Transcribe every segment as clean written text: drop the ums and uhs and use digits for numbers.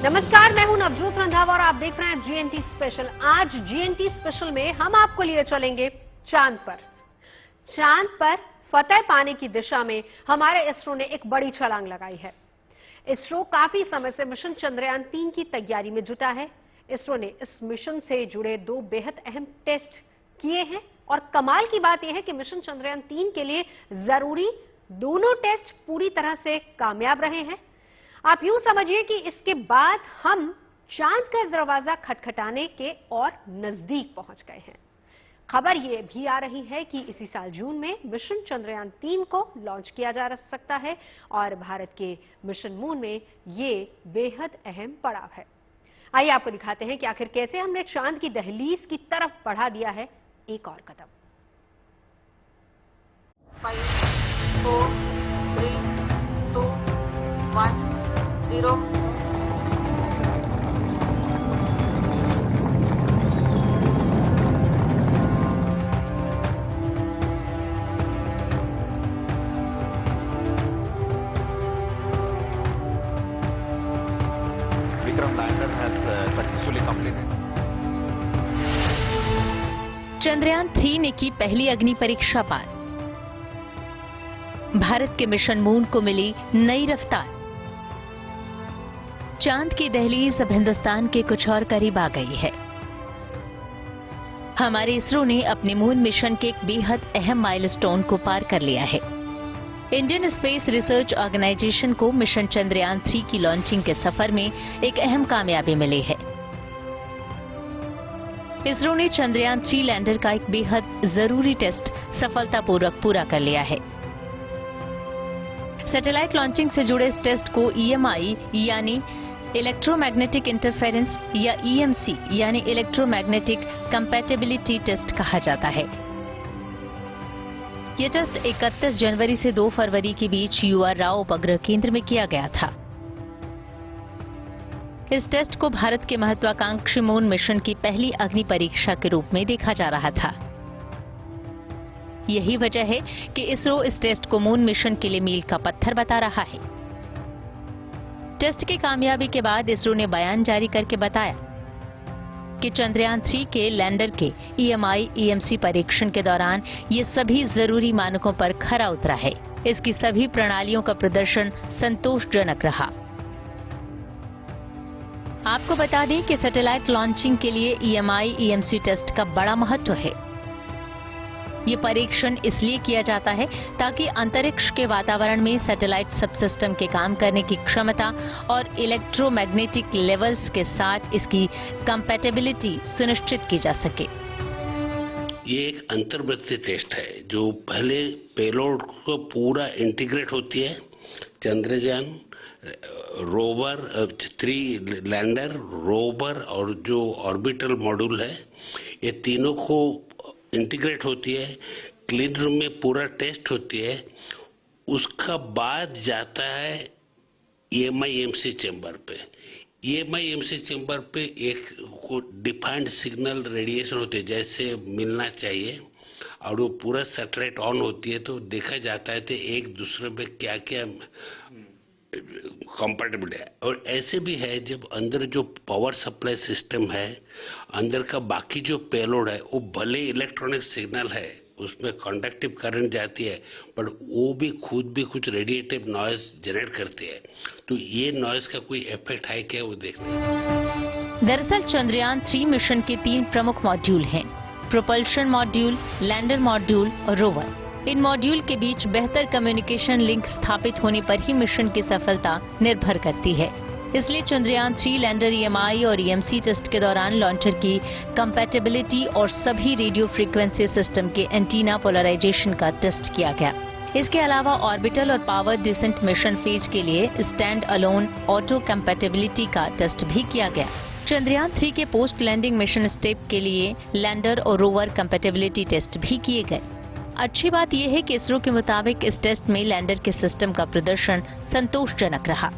नमस्कार, मैं हूं नवजोत रंधावा और आप देख रहे हैं जीएनटी स्पेशल। आज जीएनटी स्पेशल में हम आपको लिए चलेंगे चांद पर। चांद पर फतह पाने की दिशा में हमारे इसरो ने एक बड़ी छलांग लगाई है। इसरो काफी समय से मिशन चंद्रयान 3 की तैयारी में जुटा है। इसरो ने इस मिशन से जुड़े 2 बेहद अहम टेस्ट किए हैं और कमाल की बात यह है कि मिशन चंद्रयान 3 के लिए जरूरी दोनों टेस्ट पूरी तरह से कामयाब रहे हैं। आप यूं समझिए कि इसके बाद हम चांद का दरवाजा खटखटाने के और नजदीक पहुंच गए हैं। खबर यह भी आ रही है कि इसी साल जून में मिशन चंद्रयान 3 को लॉन्च किया जा सकता है और भारत के मिशन मून में ये बेहद अहम पड़ाव है। आइए आपको दिखाते हैं कि आखिर कैसे हमने चांद की दहलीज की तरफ बढ़ा दिया है एक और कदम। 5, 4, 3, 2, 1, 0। Vikram lander has successfully completed. Chandrayaan 3 ने की पहली अग्नि परीक्षा पार। भारत के मिशन मून को मिली नई रफ्तार। चांद की दहलीज अब हिंदुस्तान के कुछ और करीब आ गई है। हमारे इसरो ने अपने मून मिशन के एक बेहद अहम माइलस्टोन को पार कर लिया है। इंडियन स्पेस रिसर्च ऑर्गेनाइजेशन को मिशन चंद्रयान 3 की लॉन्चिंग के सफर में एक अहम कामयाबी मिली है। इसरो ने चंद्रयान 3 लैंडर का एक बेहद जरूरी टेस्ट सफलतापूर्वक पूरा कर लिया है। सैटेलाइट लॉन्चिंग से जुड़े इस टेस्ट को EMI यानी इलेक्ट्रोमैग्नेटिक इंटरफेरेंस या EMC यानी इलेक्ट्रोमैग्नेटिक कंपैटिबिलिटी टेस्ट कहा जाता है। यह टेस्ट 31 जनवरी से 2 फरवरी के बीच UR राव उपग्रह केंद्र में किया गया था। इस टेस्ट को भारत के महत्वाकांक्षी मून मिशन की पहली अग्नि परीक्षा के रूप में देखा जा रहा था। यही वजह है कि इसरो इस टेस्ट को मून मिशन के लिए मील का पत्थर बता रहा है। टेस्ट की कामयाबी के बाद इसरो ने बयान जारी करके बताया कि चंद्रयान 3 के लैंडर के EMI EMC परीक्षण के दौरान ये सभी जरूरी मानकों पर खरा उतरा है। इसकी सभी प्रणालियों का प्रदर्शन संतोषजनक रहा। आपको बता दें कि सैटेलाइट लॉन्चिंग के लिए EMI EMC टेस्ट का बड़ा महत्व है। ये परीक्षण इसलिए किया जाता है ताकि अंतरिक्ष के वातावरण में सैटेलाइट सबसिस्टम के काम करने की क्षमता और इलेक्ट्रोमैग्नेटिक लेवल्स के साथ इसकी कंपैटिबिलिटी सुनिश्चित की जा सके। ये एक अंतर्वृत्तीय टेस्ट है जो पहले पेलोड को पूरा इंटीग्रेट होती है। चंद्रयान रोवर 3 लैंडर रोवर और जो ऑर्बिटल मॉड्यूल है, ये तीनों को इंटीग्रेट होती है। क्लीन रूम में पूरा टेस्ट होती है। उसका बाद जाता है EMI EMC चैम्बर पे। EMI EMC चैम्बर पे एक को डिफाइंड सिग्नल रेडिएशन होती है जैसे मिलना चाहिए और वो पूरा सैटेलाइट ऑन होती है तो देखा जाता है तो एक दूसरे में क्या क्या कंपैटिबल है। और ऐसे भी है जब अंदर जो पावर सप्लाई सिस्टम है, अंदर का बाकी जो पेलोड है वो भले इलेक्ट्रॉनिक सिग्नल है, उसमें कंडक्टिव करंट जाती है पर वो भी खुद भी कुछ रेडिएटिव नॉइज जनरेट करती है। तो ये नॉइज का कोई इफेक्ट है क्या वो देखने। दरअसल चंद्रयान 3 मिशन के 3 प्रमुख मॉड्यूल हैं: प्रोपल्शन मॉड्यूल, लैंडर मॉड्यूल और रोवर। इन मॉड्यूल के बीच बेहतर कम्युनिकेशन लिंक स्थापित होने पर ही मिशन की सफलता निर्भर करती है। इसलिए चंद्रयान 3 लैंडर EMI और EMC टेस्ट के दौरान लॉन्चर की कंपैटिबिलिटी और सभी रेडियो फ्रीक्वेंसी सिस्टम के एंटीना पोलराइजेशन का टेस्ट किया गया। इसके अलावा ऑर्बिटल और पावर डिसेंट मिशन फेज के लिए स्टैंड अलोन ऑटो कंपैटिबिलिटी का टेस्ट भी किया गया। चंद्रयान 3 के पोस्ट लैंडिंग मिशन स्टेप के लिए लैंडर और रोवर कंपैटिबिलिटी टेस्ट भी किए गए। अच्छी बात यह है कि इसरो के मुताबिक इस टेस्ट में लैंडर के सिस्टम का प्रदर्शन संतोषजनक रहा।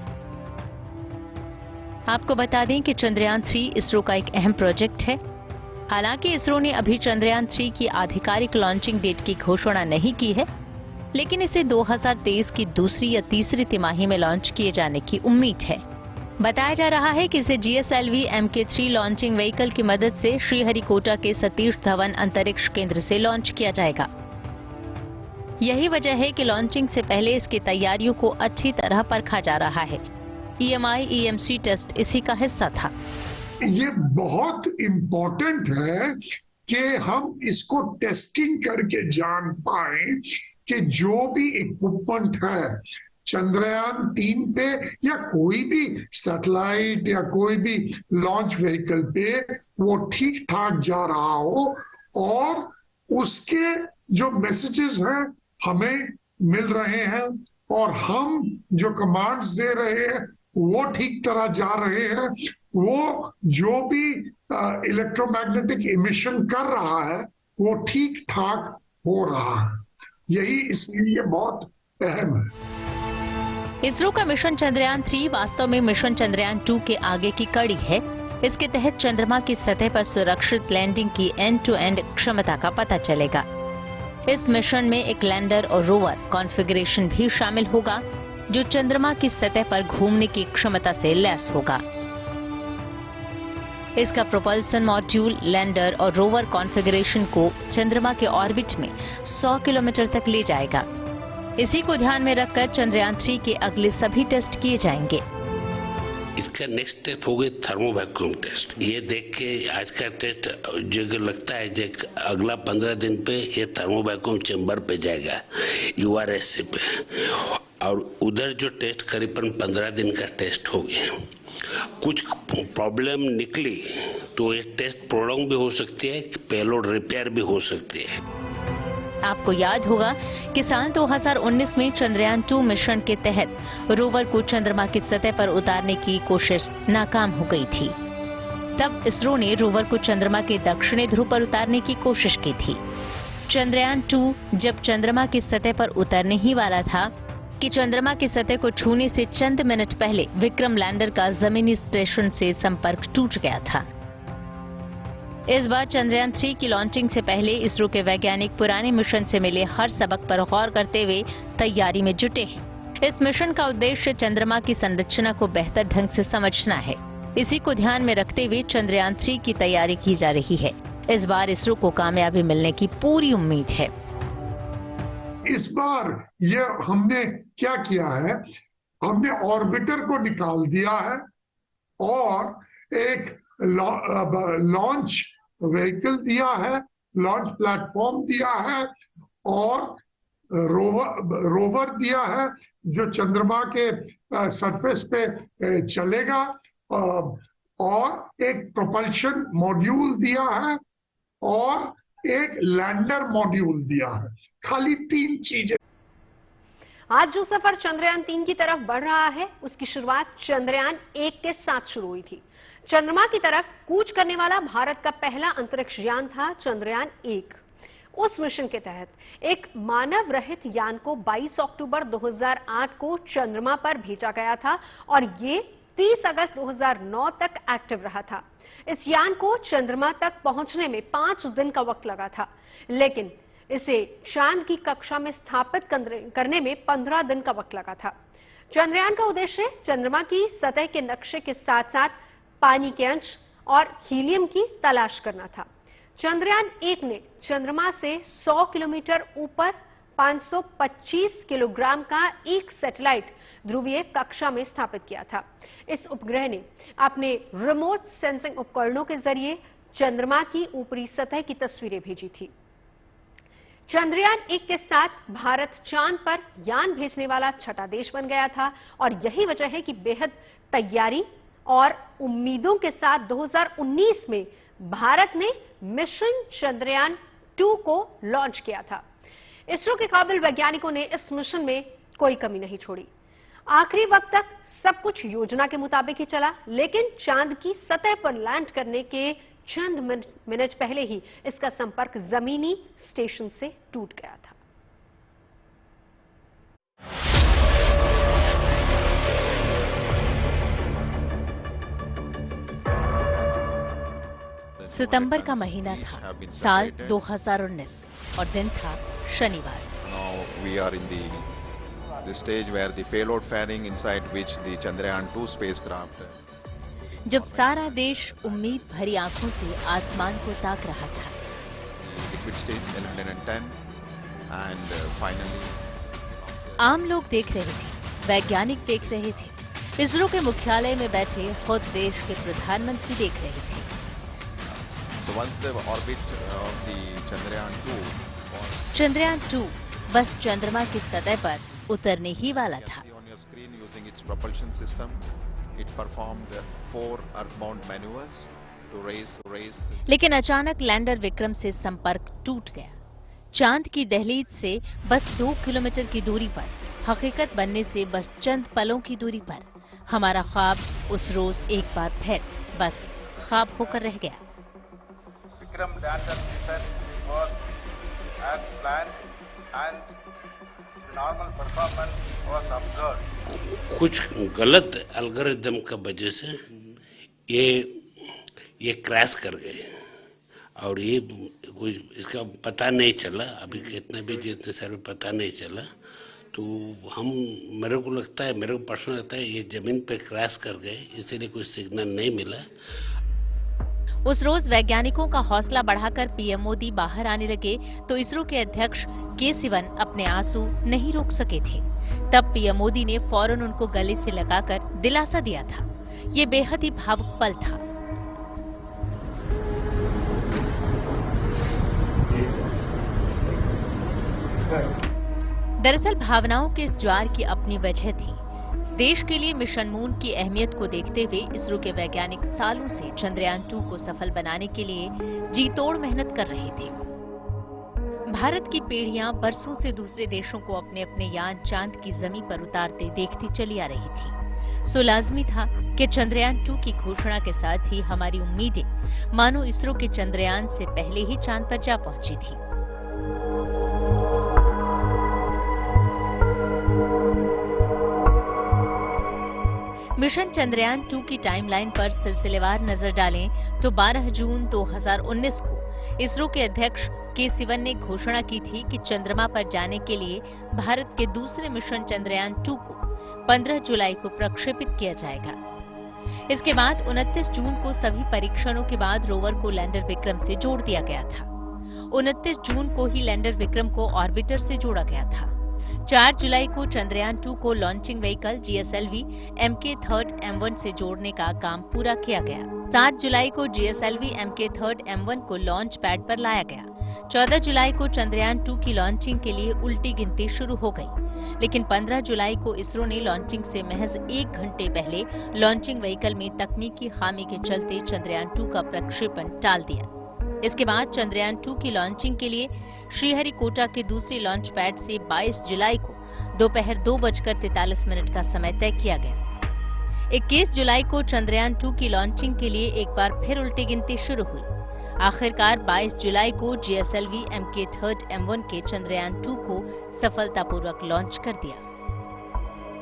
आपको बता दें कि चंद्रयान 3 इसरो का एक अहम प्रोजेक्ट है। हालांकि इसरो ने अभी चंद्रयान 3 की आधिकारिक लॉन्चिंग डेट की घोषणा नहीं की है, लेकिन इसे 2023 की दूसरी या तीसरी तिमाही में लॉन्च किए जाने की उम्मीद है। बताया जा रहा है कि इसे GSLV MK3 लॉन्चिंग व्हीकल की मदद से श्रीहरिकोटा के सतीश धवन अंतरिक्ष केंद्र से लॉन्च किया जाएगा। यही वजह है कि लॉन्चिंग से पहले इसकी तैयारियों को अच्छी तरह परखा जा रहा है। EMI EMC टेस्ट इसी का हिस्सा था। ये बहुत इम्पोर्टेंट है कि हम इसको टेस्टिंग करके जान पाए कि जो भी इक्विपमेंट है चंद्रयान 3 पे या कोई भी सैटेलाइट या कोई भी लॉन्च व्हीकल पे वो ठीक ठाक जा रहा हो और उसके जो मैसेजेस हैं हमें मिल रहे हैं और हम जो कमांड्स दे रहे हैं वो ठीक तरह जा रहे हैं। वो जो भी इलेक्ट्रोमैग्नेटिक इमिशन कर रहा है वो ठीक ठाक हो रहा है। यही इसलिए बहुत अहम है। इसरो का मिशन चंद्रयान 3 वास्तव में मिशन चंद्रयान 2 के आगे की कड़ी है। इसके तहत चंद्रमा की सतह पर सुरक्षित लैंडिंग की एंड टू एंड क्षमता का पता चलेगा। इस मिशन में एक लैंडर और रोवर कॉन्फ़िगरेशन भी शामिल होगा जो चंद्रमा की सतह पर घूमने की क्षमता से लैस होगा। इसका प्रोपल्सन मॉड्यूल लैंडर और रोवर कॉन्फ़िगरेशन को चंद्रमा के ऑर्बिट में 100 किलोमीटर तक ले जाएगा। इसी को ध्यान में रखकर चंद्रयान 3 के अगले सभी टेस्ट किए जाएंगे। इसका नेक्स्ट स्टेप हो गई थर्मो वैक्यूम टेस्ट। ये देख के आज का टेस्ट जो लगता है जो अगला 15 दिन पे ये थर्मो वैक्यूम चेंबर पे जाएगा URSC पे, और उधर जो टेस्ट करीबन 15 दिन का टेस्ट हो गया। कुछ प्रॉब्लम निकली तो ये टेस्ट प्रोलॉन्ग भी हो सकती है, पेलोड रिपेयर भी हो सकती है। आपको याद होगा कि साल 2019 में चंद्रयान 2 मिशन के तहत रोवर को चंद्रमा की सतह पर उतारने की कोशिश नाकाम हो गई थी। तब इसरो ने रोवर को चंद्रमा के दक्षिणी ध्रुव पर उतारने की कोशिश की थी। चंद्रयान 2 जब चंद्रमा की सतह पर उतरने ही वाला था कि चंद्रमा की सतह को छूने से चंद मिनट पहले विक्रम लैंडर का जमीनी स्टेशन से संपर्क टूट गया था। इस बार चंद्रयान 3 की लॉन्चिंग से पहले इसरो के वैज्ञानिक पुराने मिशन से मिले हर सबक पर गौर करते हुए तैयारी में जुटे हैं। इस मिशन का उद्देश्य चंद्रमा की संरचना को बेहतर ढंग से समझना है। इसी को ध्यान में रखते हुए चंद्रयान 3 की तैयारी की जा रही है। इस बार इसरो को कामयाबी मिलने की पूरी उम्मीद है। इस बार ये हमने क्या किया है, हमने ऑर्बिटर को निकाल दिया है और एक लॉन्च व्हीकल दिया है, लॉन्च प्लेटफॉर्म दिया है और रोवर दिया है जो चंद्रमा के सरफेस पे चलेगा, और एक प्रोपल्शन मॉड्यूल दिया है और एक लैंडर मॉड्यूल दिया है। खाली 3 चीजें। आज जो सफर चंद्रयान 3 की तरफ बढ़ रहा है उसकी शुरुआत चंद्रयान 1 के साथ शुरू हुई थी। चंद्रमा की तरफ कूच करने वाला भारत का पहला अंतरिक्ष यान था चंद्रयान 1। उस मिशन के तहत एक मानव रहित यान को 22 अक्टूबर 2008 को चंद्रमा पर भेजा गया था और ये 30 अगस्त 2009 तक एक्टिव रहा था। इस यान को चंद्रमा तक पहुंचने में 5 दिन का वक्त लगा था, लेकिन इसे चांद की कक्षा में स्थापित करने में 15 दिन का वक्त लगा था। चंद्रयान का उद्देश्य चंद्रमा की सतह के नक्शे के साथ साथ पानी के अंश और हीलियम की तलाश करना था। चंद्रयान 1 ने चंद्रमा से 100 किलोमीटर ऊपर 525 किलोग्राम का एक सैटेलाइट ध्रुवीय कक्षा में स्थापित किया था। इस उपग्रह ने अपने रिमोट सेंसिंग उपकरणों के जरिए चंद्रमा की ऊपरी सतह की तस्वीरें भेजी थी। चंद्रयान 1 के साथ भारत चांद पर यान भेजने वाला छठा देश बन गया था और यही वजह है कि बेहद तैयारी और उम्मीदों के साथ 2019 में भारत ने मिशन चंद्रयान 2 को लॉन्च किया था। इसरो के काबिल वैज्ञानिकों ने इस मिशन में कोई कमी नहीं छोड़ी। आखिरी वक्त तक सब कुछ योजना के मुताबिक ही चला, लेकिन चांद की सतह पर लैंड करने के चंद मिनट पहले ही इसका संपर्क जमीनी स्टेशन से टूट गया था। सितंबर का महीना था, साल 2019 और दिन था शनिवार। Now we are in the the stage where the payload fairing inside which the Chandrayaan-2 spacecraft जब सारा देश उम्मीद भरी आंखों से आसमान को ताक रहा था, liquid stage L110 and finally आम लोग देख रहे थे, वैज्ञानिक देख रहे थे, इसरो के मुख्यालय में बैठे खुद देश के प्रधानमंत्री देख रहे थे। so once the orbit of the Chandrayaan-2 Chandrayaan-2 बस चंद्रमा की सतह पर उतरने ही वाला था। on your screen using its propulsion system, it performed 4 earthbound maneuvers to raise लेकिन अचानक लैंडर विक्रम से संपर्क टूट गया। चांद की दहलीज से बस 2 किलोमीटर की दूरी पर, हकीकत बनने से बस चंद पलों की दूरी पर, हमारा ख्वाब उस रोज एक बार फिर बस ख्वाब होकर रह गया। Vikram lander mission was as planned and normal performance was observed. कुछ गलत एल्गोरिदम का वजह से ये क्रैश कर गए और ये कोई इसका पता नहीं चला, अभी जितने सारे पता नहीं चला। तो मेरे को लगता है, मेरे को पर्सनल लगता है ये जमीन पे क्रैश कर गए, इसीलिए कोई सिग्नल नहीं मिला। उस रोज वैज्ञानिकों का हौसला बढ़ाकर पीएम मोदी बाहर आने लगे तो इसरो के अध्यक्ष के सिवन अपने आंसू नहीं रोक सके थे। तब पीएम मोदी ने फौरन उनको गले से लगाकर दिलासा दिया था। ये बेहद ही भावुक पल था। दरअसल भावनाओं के इस ज्वार की अपनी वजह थी। देश के लिए मिशन मून की अहमियत को देखते हुए इसरो के वैज्ञानिक सालों से चंद्रयान-2 को सफल बनाने के लिए जी तोड़ मेहनत कर रहे थे। भारत की पीढ़ियां बरसों से दूसरे देशों को अपने अपने यान चांद की जमीन पर उतारते देखती चली आ रही थी। सो लाजमी था कि चंद्रयान-2 की घोषणा के साथ ही हमारी उम्मीदें मानो इसरो के चंद्रयान से पहले ही चांद पर जा पहुंची थी। मिशन चंद्रयान-2 की टाइमलाइन पर सिलसिलेवार नजर डालें तो 12 जून 2019 को इसरो के अध्यक्ष के सिवन ने घोषणा की थी कि चंद्रमा पर जाने के लिए भारत के दूसरे मिशन चंद्रयान-2 को 15 जुलाई को प्रक्षेपित किया जाएगा। इसके बाद 29 जून को सभी परीक्षणों के बाद रोवर को लैंडर विक्रम से जोड़ दिया गया था। 29 जून को ही लैंडर विक्रम को ऑर्बिटर से जोड़ा गया था। 4 जुलाई को चंद्रयान-2 को launching vehicle GSLV MK3 M1 से जोड़ने का काम पूरा किया गया। 7 जुलाई को GSLV MK3 M1 को लॉन्च पैड पर लाया गया। 14 जुलाई को चंद्रयान-2 की लॉन्चिंग के लिए उल्टी गिनती शुरू हो गई, लेकिन 15 जुलाई को इसरो ने लॉन्चिंग से महज 1 घंटे पहले लॉन्चिंग व्हीकल में तकनीकी खामी के चलते चंद्रयान-2 का प्रक्षेपण टाल दिया। इसके बाद चंद्रयान-2 की लॉन्चिंग के लिए श्रीहरिकोटा के दूसरे लॉन्च पैड से 22 जुलाई को दोपहर 2:43 का समय तय किया गया। 21 जुलाई को चंद्रयान-2 की लॉन्चिंग के लिए एक बार फिर उल्टी गिनती शुरू हुई। आखिरकार 22 जुलाई को GSLV MK3 M1 के चंद्रयान-2 को सफलतापूर्वक लॉन्च कर दिया।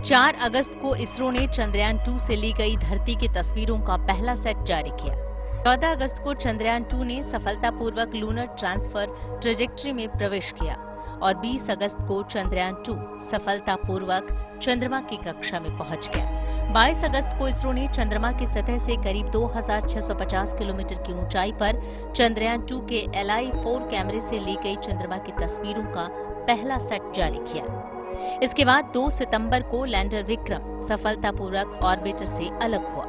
4 अगस्त को इसरो ने चंद्रयान-2 से ली गई धरती की तस्वीरों का पहला सेट जारी किया। 14 अगस्त को चंद्रयान-2 ने सफलतापूर्वक लूनर ट्रांसफर ट्रेजेक्ट्री में प्रवेश किया और 20 अगस्त को चंद्रयान-2 सफलतापूर्वक चंद्रमा की कक्षा में पहुंच गया। 22 अगस्त को इसरो ने चंद्रमा की सतह से करीब 2650 किलोमीटर की ऊंचाई पर चंद्रयान-2 के LI-4 कैमरे से ली गई चंद्रमा की तस्वीरों का पहला सेट जारी किया। इसके बाद 2 सितंबर को लैंडर विक्रम सफलतापूर्वक ऑर्बिटर से अलग हुआ।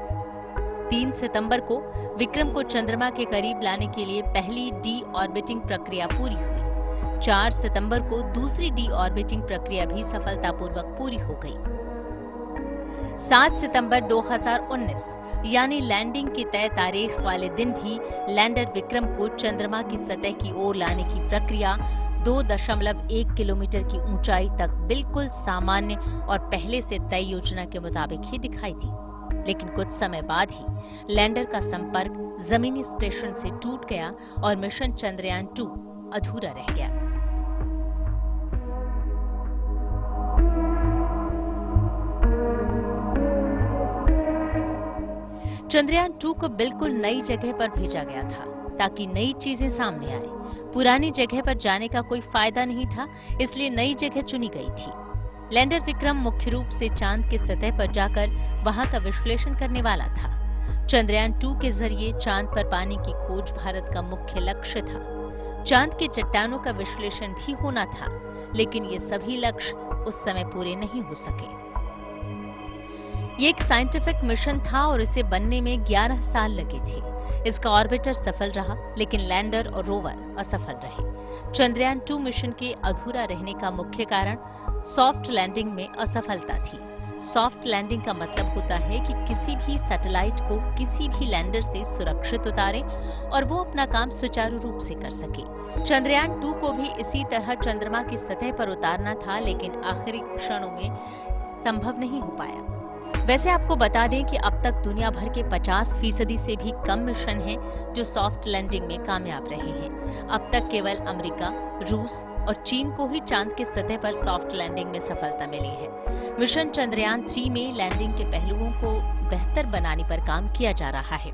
3 सितंबर को विक्रम को चंद्रमा के करीब लाने के लिए पहली डी ऑर्बिटिंग प्रक्रिया पूरी हुई। 4 सितंबर को दूसरी डी ऑर्बिटिंग प्रक्रिया भी सफलतापूर्वक पूरी हो गई। 7 सितंबर 2019 यानी लैंडिंग की तय तारीख वाले दिन भी लैंडर विक्रम को चंद्रमा की सतह की ओर लाने की प्रक्रिया 2.1 किलोमीटर की ऊंचाई तक बिल्कुल सामान्य और पहले से तय योजना के मुताबिक ही दिखाई दी। लेकिन कुछ समय बाद ही लैंडर का संपर्क जमीनी स्टेशन से टूट गया और मिशन चंद्रयान-2 अधूरा रह गया। चंद्रयान-2 को बिल्कुल नई जगह पर भेजा गया था ताकि नई चीजें सामने आए। पुरानी जगह पर जाने का कोई फायदा नहीं था, इसलिए नई जगह चुनी गई थी। लैंडर विक्रम मुख्य रूप से चांद की सतह पर जाकर वहां का विश्लेषण करने वाला था। चंद्रयान 2 के जरिए चांद पर पानी की खोज भारत का मुख्य लक्ष्य था। चांद के चट्टानों का विश्लेषण भी होना था, लेकिन ये सभी लक्ष्य उस समय पूरे नहीं हो सके। ये एक साइंटिफिक मिशन था और इसे बनने में 11 साल लगे थे। इसका ऑर्बिटर सफल रहा, लेकिन लैंडर और रोवर असफल रहे। चंद्रयान 2 मिशन के अधूरा रहने का मुख्य कारण सॉफ्ट लैंडिंग में असफलता थी। सॉफ्ट लैंडिंग का मतलब होता है कि किसी भी सैटेलाइट को किसी भी लैंडर से सुरक्षित उतारें और वो अपना काम सुचारू रूप से कर सके। चंद्रयान 2 को भी इसी तरह चंद्रमा की सतह पर उतारना था, लेकिन आखिरी क्षणों में संभव नहीं हो पाया। वैसे आपको बता दें कि अब तक दुनिया भर के 50% से भी कम मिशन हैं जो सॉफ्ट लैंडिंग में कामयाब रहे हैं। अब तक केवल अमेरिका, रूस और चीन को ही चांद की सतह पर सॉफ्ट लैंडिंग में सफलता मिली है। मिशन चंद्रयान 3 में लैंडिंग के पहलुओं को बेहतर बनाने पर काम किया जा रहा है।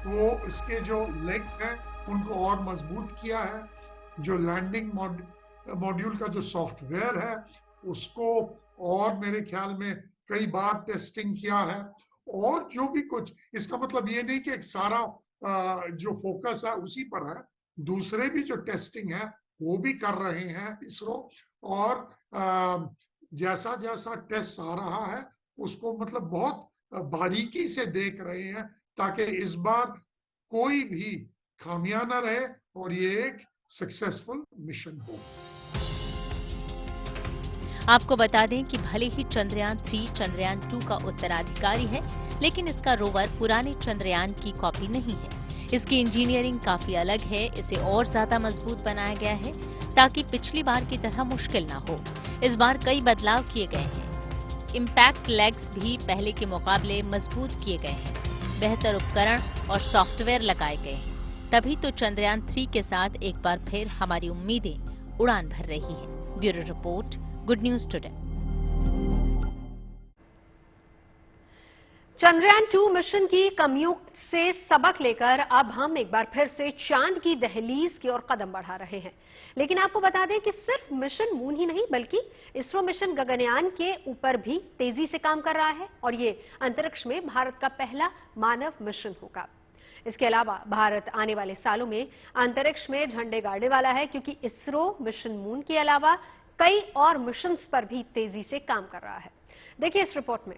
वो इसके जो लेग्स हैं उनको और मजबूत किया है। जो लैंडिंग मॉड्यूल का जो सॉफ्टवेयर है उसको और मेरे ख्याल में कई बार टेस्टिंग किया है। और जो भी कुछ, इसका मतलब ये नहीं कि एक सारा जो फोकस है उसी पर है, दूसरे भी जो टेस्टिंग है वो भी कर रहे हैं इसरो। और जैसा जैसा टेस्ट आ रहा है उसको मतलब बहुत बारीकी से देख रहे हैं ताकि इस बार कोई भी खामियां न रहे और ये एक सक्सेसफुल मिशन हो। आपको बता दें कि भले ही चंद्रयान 3 चंद्रयान 2 का उत्तराधिकारी है, लेकिन इसका रोवर पुराने चंद्रयान की कॉपी नहीं है। इसकी इंजीनियरिंग काफी अलग है। इसे और ज्यादा मजबूत बनाया गया है ताकि पिछली बार की तरह मुश्किल ना हो। इस बार कई बदलाव किए गए हैं। इम्पैक्ट लेग्स भी पहले के मुकाबले मजबूत किए गए हैं। बेहतर उपकरण और सॉफ्टवेयर लगाए गए हैं। तभी तो चंद्रयान 3 के साथ एक बार फिर हमारी उम्मीदें उड़ान भर रही हैं। Bureau report, good news today. Chandrayaan 2 mission की कमियों से सबक लेकर अब हम एक बार फिर से चांद की दहलीज की ओर कदम बढ़ा रहे हैं। लेकिन आपको बता दें कि सिर्फ मिशन मून ही नहीं बल्कि इसरो मिशन गगनयान के ऊपर भी तेजी से काम कर रहा है और ये अंतरिक्ष में भारत का पहला मानव मिशन होगा। इसके अलावा भारत आने वाले सालों में अंतरिक्ष में झंडे गाड़ने वाला है, क्योंकि इसरो मिशन मून के अलावा कई और मिशंस पर भी तेजी से काम कर रहा है। देखिए इस रिपोर्ट में।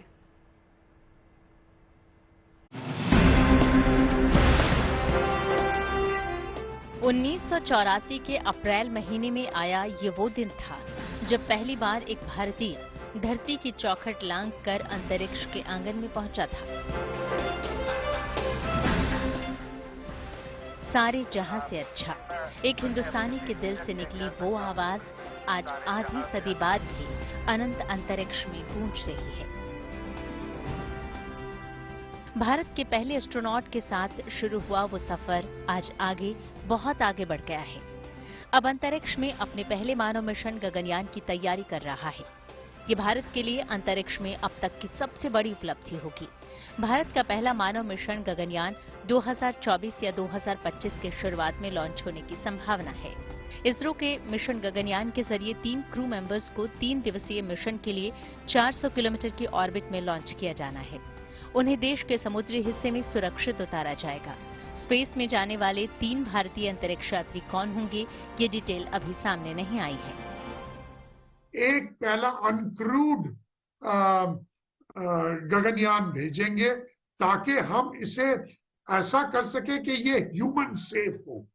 –1984 के अप्रैल महीने में आया ये वो दिन था जब पहली बार एक भारतीय धरती की चौखट लांघ कर अंतरिक्ष के आंगन में पहुंचा था। सारे जहां से अच्छा, एक हिंदुस्तानी के दिल से निकली वो आवाज आज आधी सदी बाद भी अनंत अंतरिक्ष में गूंज रही है। भारत के पहले एस्ट्रोनॉट के साथ शुरू हुआ वो सफर आज आगे, बहुत आगे बढ़ गया है। अब अंतरिक्ष में अपने पहले मानव मिशन गगनयान की तैयारी कर रहा है। ये भारत के लिए अंतरिक्ष में अब तक की सबसे बड़ी उपलब्धि होगी। भारत का पहला मानव मिशन गगनयान 2024 या 2025 के शुरुआत में लॉन्च होने की संभावना है। इसरो के मिशन गगनयान के जरिए 3 क्रू मेंबर्स को 3 दिवसीय मिशन के लिए 400 किलोमीटर की ऑर्बिट में लॉन्च किया जाना है। उन्हें देश के समुद्री हिस्से में सुरक्षित उतारा जाएगा। स्पेस में जाने वाले 3 भारतीय अंतरिक्ष यात्री कौन होंगे, ये डिटेल अभी सामने नहीं आई है। एक पहला अनक्रूड गगनयान भेजेंगे ताकि हम इसे ऐसा कर सके कि ये ह्यूमन सेफ हो।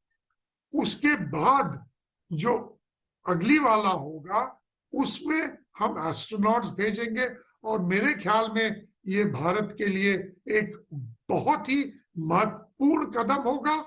उसके बाद जो अगली वाला होगा उसमें हम एस्ट्रोनॉट्स भेजेंगे और मेरे ख्याल में ये भारत के लिए एक बहुत ही महत्वपूर्ण कदम होगा।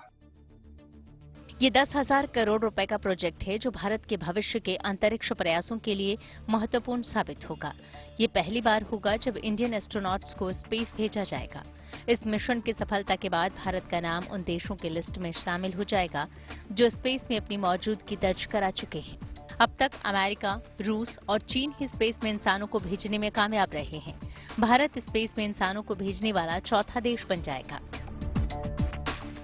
ये 10,000 करोड़ रुपए का प्रोजेक्ट है जो भारत के भविष्य के अंतरिक्ष प्रयासों के लिए महत्वपूर्ण साबित होगा। ये पहली बार होगा जब इंडियन एस्ट्रोनॉट्स को स्पेस भेजा जाएगा। इस मिशन की सफलता के बाद भारत का नाम उन देशों की लिस्ट में शामिल हो जाएगा जो स्पेस में अपनी मौजूदगी दर्ज करा चुके हैं। अब तक अमेरिका, रूस और चीन ही स्पेस में इंसानों को भेजने में कामयाब रहे हैं। भारत स्पेस में इंसानों को भेजने वाला चौथा देश बन जाएगा।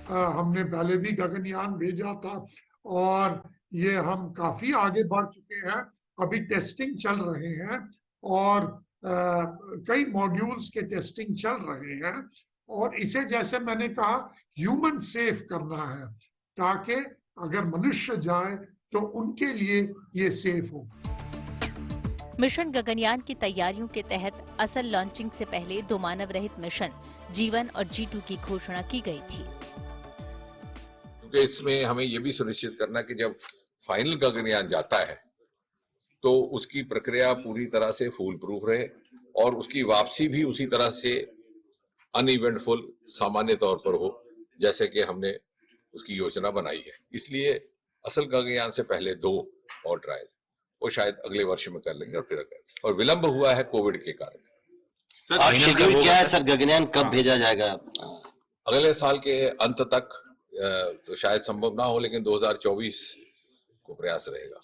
हमने पहले भी गगनयान भेजा था और ये हम काफी आगे बढ़ चुके हैं अभी टेस्टिंग चल रहे हैं और कई मॉड्यूल्स के टेस्टिंग चल रहे हैं और इसे जैसे मैंने कहा ह्यूमन सेफ करना है ताकि अगर मनुष्य जाए तो उनके लिए ये सेफ हो। मिशन गगनयान की तैयारियों के तहत असल लॉन्चिंग से पहले 2 मानव रहित मिशन G1 और G2 की घोषणा की गई थी। क्योंकि इसमें हमें यह भी सुनिश्चित करना कि जब फाइनल गगनयान जाता है तो उसकी प्रक्रिया पूरी तरह से फूल प्रूफ रहे और उसकी वापसी भी उसी तरह से अनइवेंटफुल सामान्य तौर पर हो जैसे कि हमने उसकी योजना बनाई है। इसलिए असल गगनयान से पहले 2 और ट्रायल वो शायद अगले वर्ष में कर लेंगे और फिर और विलंब हुआ है कोविड के कारण। सर शेड्यूल क्या है सर, गगनयान कब भेजा जाएगा? अगले साल के अंत तक तो शायद संभव ना हो लेकिन 2024 को प्रयास रहेगा।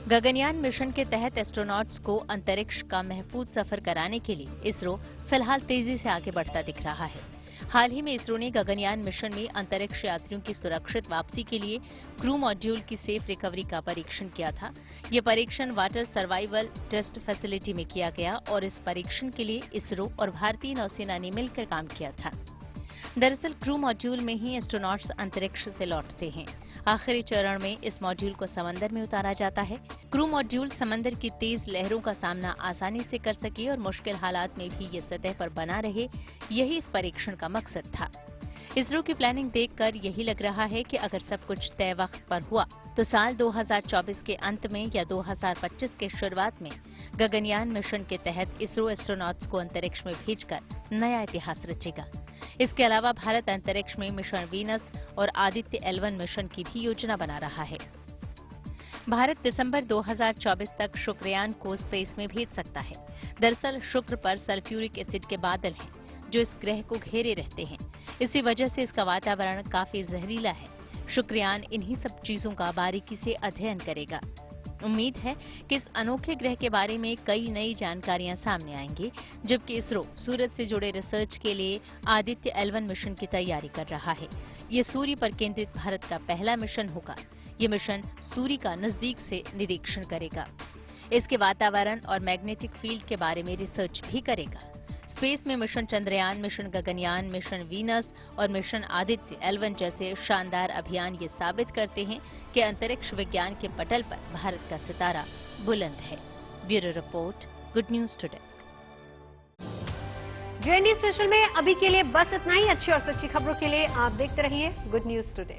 गगनयान मिशन के तहत एस्ट्रोनॉट्स को अंतरिक्ष का महफूज सफर कराने के लिए इसरो फिलहाल तेजी से आगे बढ़ता दिख रहा है। हाल ही में इसरो ने गगनयान मिशन में अंतरिक्ष यात्रियों की सुरक्षित वापसी के लिए क्रू मॉड्यूल की सेफ रिकवरी का परीक्षण किया था। ये परीक्षण वाटर सर्वाइवल टेस्ट फैसिलिटी में किया गया और इस परीक्षण के लिए इसरो और भारतीय नौसेना ने मिलकर काम किया था। दरअसल क्रू मॉड्यूल में ही एस्ट्रोनॉट्स अंतरिक्ष से लौटते हैं। आखिरी चरण में इस मॉड्यूल को समंदर में उतारा जाता है। क्रू मॉड्यूल समंदर की तेज लहरों का सामना आसानी से कर सके और मुश्किल हालात में भी ये सतह पर बना रहे, यही इस परीक्षण का मकसद था। इसरो की प्लानिंग देखकर यही लग रहा है कि अगर सब कुछ तय वक्त पर हुआ तो साल 2024 के अंत में या 2025 के शुरुआत में गगनयान मिशन के तहत इसरो एस्ट्रोनॉट्स को अंतरिक्ष में भेजकर नया इतिहास रचेगा। इसके अलावा भारत अंतरिक्ष में मिशन वीनस और आदित्य L1 मिशन की भी योजना बना रहा है। भारत दिसंबर 2024 तक शुक्रयान को स्पेस में भेज सकता है। दरअसल शुक्र पर सल्फ्यूरिक एसिड के बादल हैं जो इस ग्रह को घेरे रहते हैं। इसी वजह से इसका वातावरण काफी जहरीला है। शुक्रयान इन्हीं सब चीजों का बारीकी से अध्ययन करेगा। उम्मीद है कि इस अनोखे ग्रह के बारे में कई नई जानकारियां सामने आएंगी, जबकि इसरो सूरज से जुड़े रिसर्च के लिए आदित्य L1 मिशन की तैयारी कर रहा है। ये सूर्य पर केंद्रित भारत का पहला मिशन होगा। ये मिशन सूर्य का नजदीक से निरीक्षण करेगा। इसके वातावरण और मैग्नेटिक फील्ड के बारे में रिसर्च भी करेगा। स्पेस में mission Chandrayaan, mission Gaganyaan, mission Venus और मिशन आदित्य L1 जैसे शानदार अभियान ये साबित करते हैं कि अंतरिक्ष विज्ञान के पटल पर भारत का सितारा बुलंद है। Bureau report, good news today. JNT special में अभी के लिए बस इतना ही। अच्छी और सच्ची खबरों के लिए आप देखते रहिए गुड न्यूज टुडे।